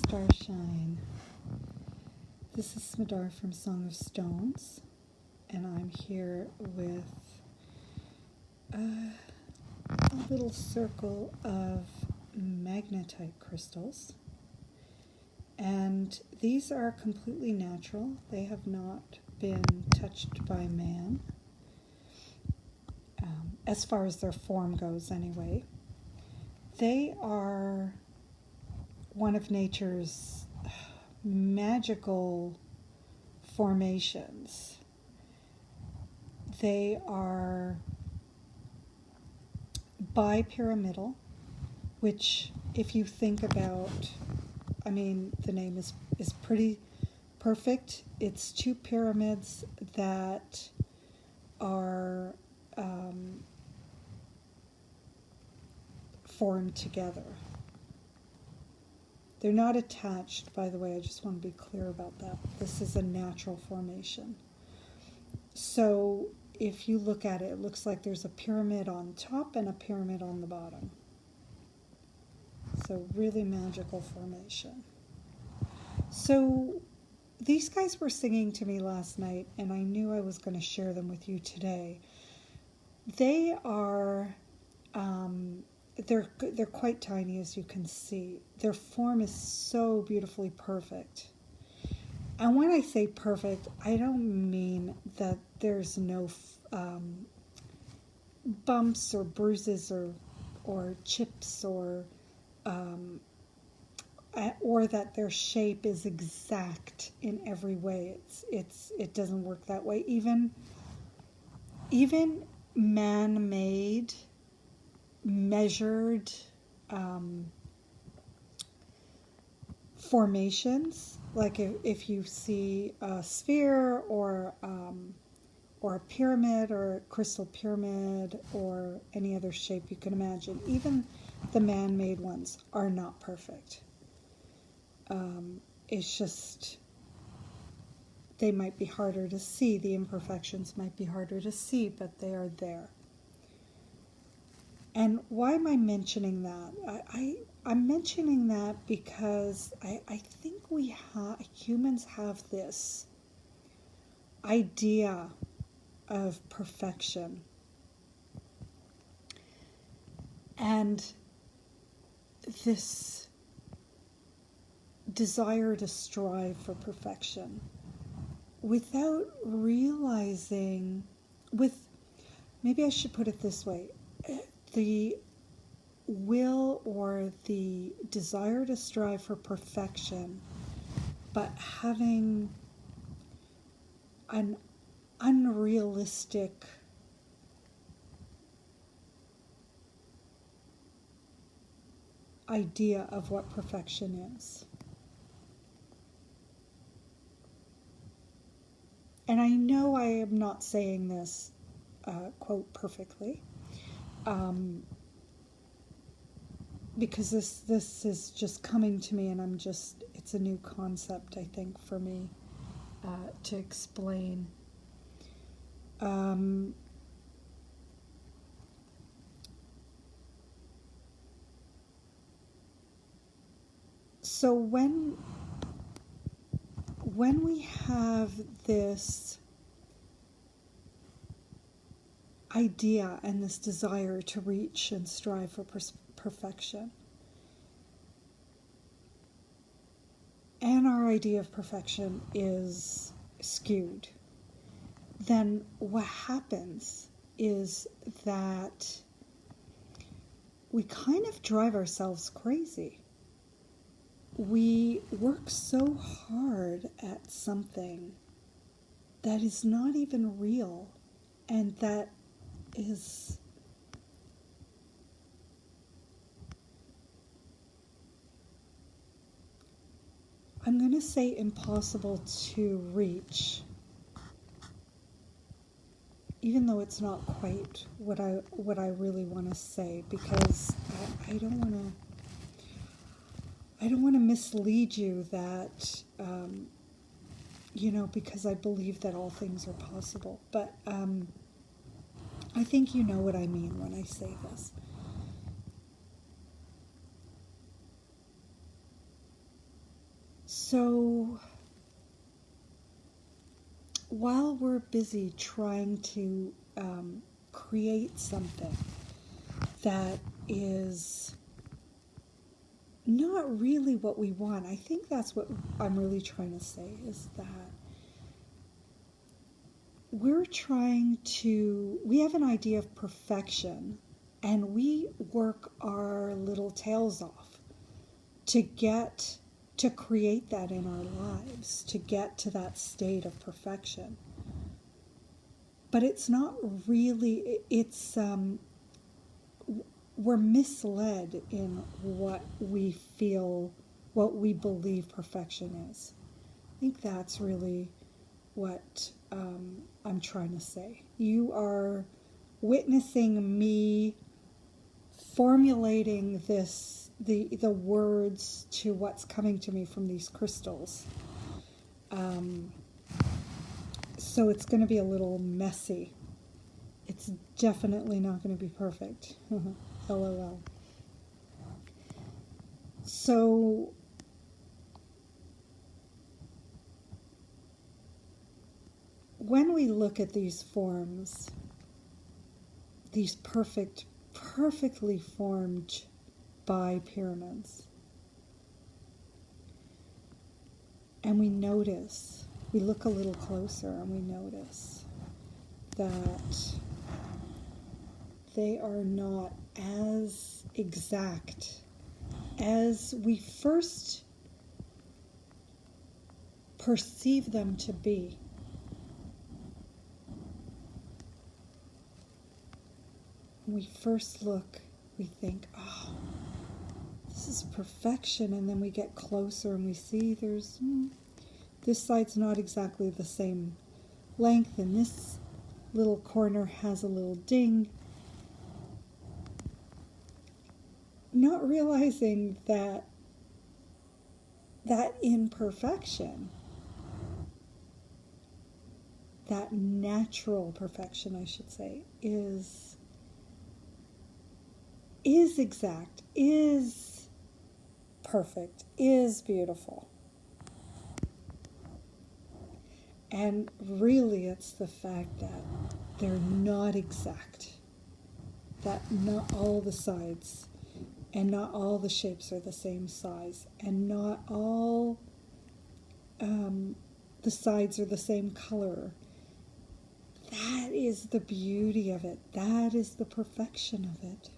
Starshine. This is Smadar from Song of Stones, and I'm here with a little circle of magnetite crystals. And these are completely natural. They have not been touched by man, as far as their form goes anyway. They are one of nature's magical formations. They are bipyramidal, which if you think about, the name is pretty perfect. It's two pyramids that are formed together. They're not attached, by the way. I just want to be clear about that. This is a natural formation. So if you look at it, it looks like there's a pyramid on top and a pyramid on the bottom. So really magical formation. So these guys were singing to me last night, and I knew I was going to share them with you today. They are... They're quite tiny, as you can see. Their form is so beautifully perfect. And when I say perfect, I don't mean that there's no bumps or bruises or chips or that their shape is exact in every way. It doesn't work that way. Even man-made, measured formations, like if you see a sphere or a pyramid or a crystal pyramid or any other shape you can imagine, even the man-made ones are not perfect. It's just they might be harder to see. The imperfections might be harder to see, but they are there. And why am I mentioning that? I'm mentioning that because I think humans have this idea of perfection. And this desire to strive for perfection without realizing, maybe I should put it this way, the will or the desire to strive for perfection, but having an unrealistic idea of what perfection is. And I know I am not saying this, quote, perfectly. Because this is just coming to me, and it's a new concept, I think, for me to explain. So when we have this idea and this desire to reach and strive for perfection, and our idea of perfection is skewed, then what happens is that we kind of drive ourselves crazy. We work so hard at something that is not even real, and that is I'm going to say impossible to reach, even though it's not quite what I really want to say, because I don't want to mislead you that because I believe that all things are possible, but I think you know what I mean when I say this. So while we're busy trying to create something that is not really what we want, I think that's what I'm really trying to say, is that we have an idea of perfection, and we work our little tails off to create that in our lives, to get to that state of perfection. But it's not really, we're misled in what we feel, what we believe perfection is. I think that's really what I'm trying to say. You are witnessing me formulating the words to what's coming to me from these crystals. So it's going to be a little messy. It's definitely not going to be perfect. LOL. So when we look at these forms, these perfectly formed bi-pyramids, and we look a little closer and we notice that they are not as exact as we first perceive them to be. When we first look, we think, oh, this is perfection, and then we get closer and we see this side's not exactly the same length, and this little corner has a little ding. Not realizing that imperfection, that natural perfection, I should say, is exact, is perfect, is beautiful. And really it's the fact that they're not exact, that not all the sides and not all the shapes are the same size, and not all the sides are the same color. That is the beauty of it. That is the perfection of it.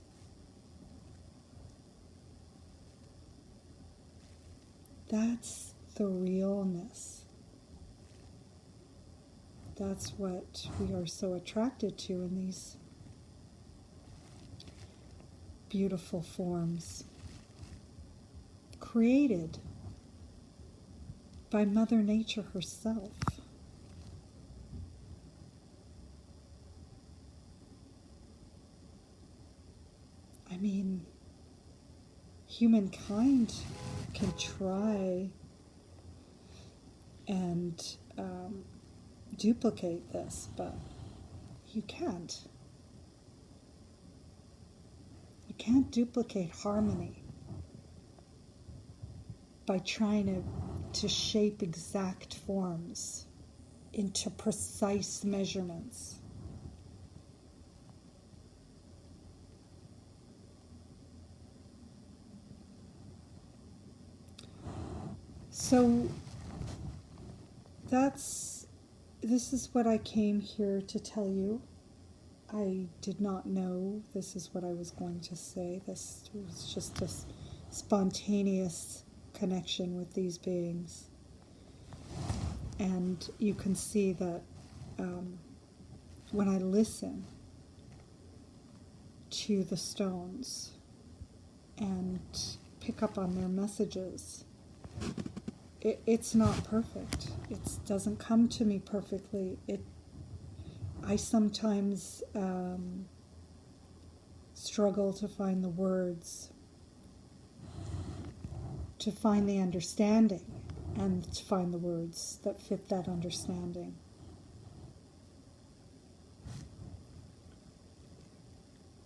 That's the realness. That's what we are so attracted to in these beautiful forms, created by Mother Nature herself. I mean, humankind can try and duplicate this, but you can't. You can't duplicate harmony by trying to shape exact forms into precise measurements. So this is what I came here to tell you. I did not know this is what I was going to say. This was just a spontaneous connection with these beings. And you can see that when I listen to the stones and pick up on their messages, it's not perfect. It doesn't come to me perfectly. I sometimes struggle to find the words, to find the understanding, and to find the words that fit that understanding.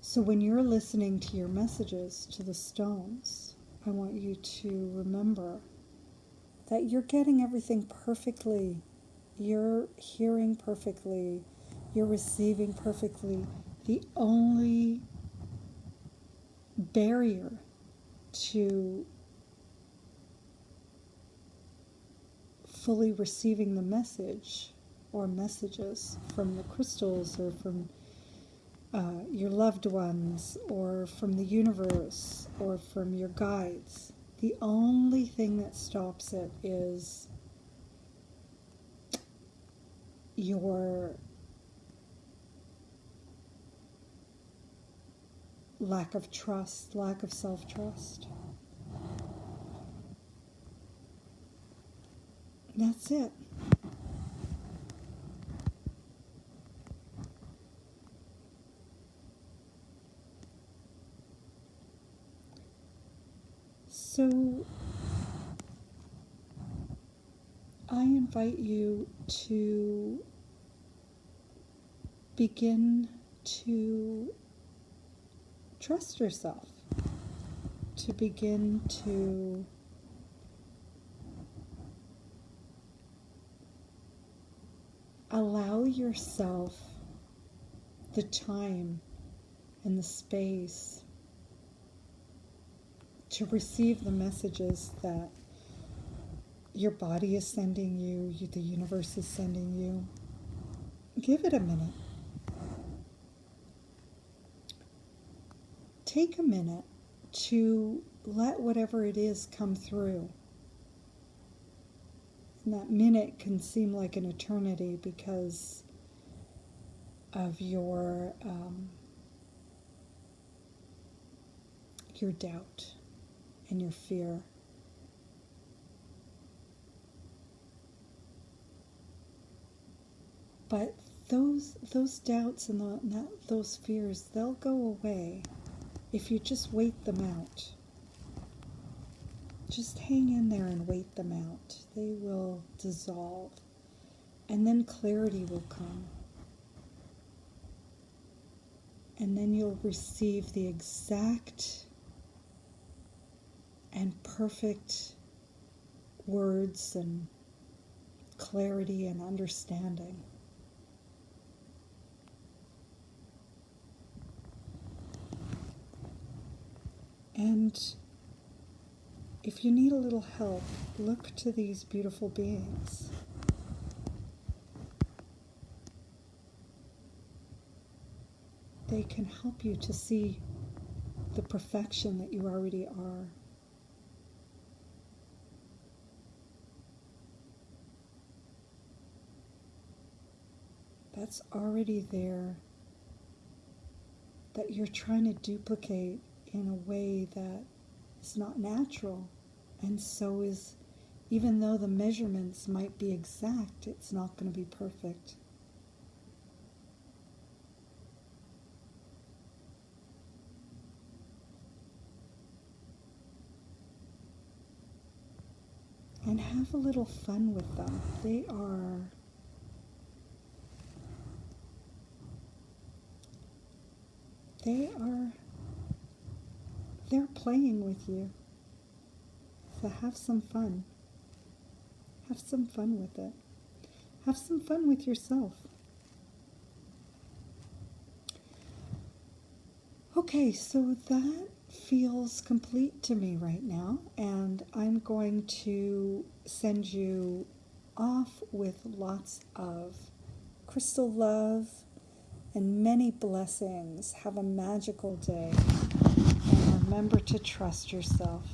So when you're listening to your messages to the stones, I want you to remember that you're getting everything perfectly. You're hearing perfectly. You're receiving perfectly. The only barrier to fully receiving the message or messages from the crystals or from your loved ones or from the universe or from your guides, the only thing that stops it is your lack of trust, lack of self-trust. That's it. So I invite you to begin to trust yourself, to begin to allow yourself the time and the space to receive the messages that your body is sending you, the universe is sending you. Give it a minute. Take a minute to let whatever it is come through. And that minute can seem like an eternity because of your doubt and your fear. But those doubts and those fears, they'll go away if you just wait them out. Just hang in there and wait them out. They will dissolve. And then clarity will come. And then you'll receive the exact and perfect words and clarity and understanding. And if you need a little help, look to these beautiful beings. They can help you to see the perfection that you already are. That's already there, that you're trying to duplicate in a way that is not natural. And so is, even though the measurements might be exact, it's not going to be perfect. And have a little fun with them. They're playing with you. So have some fun. Have some fun with it. Have some fun with yourself. Okay, so that feels complete to me right now, and I'm going to send you off with lots of crystal love and many blessings. Have a magical day, and remember to trust yourself.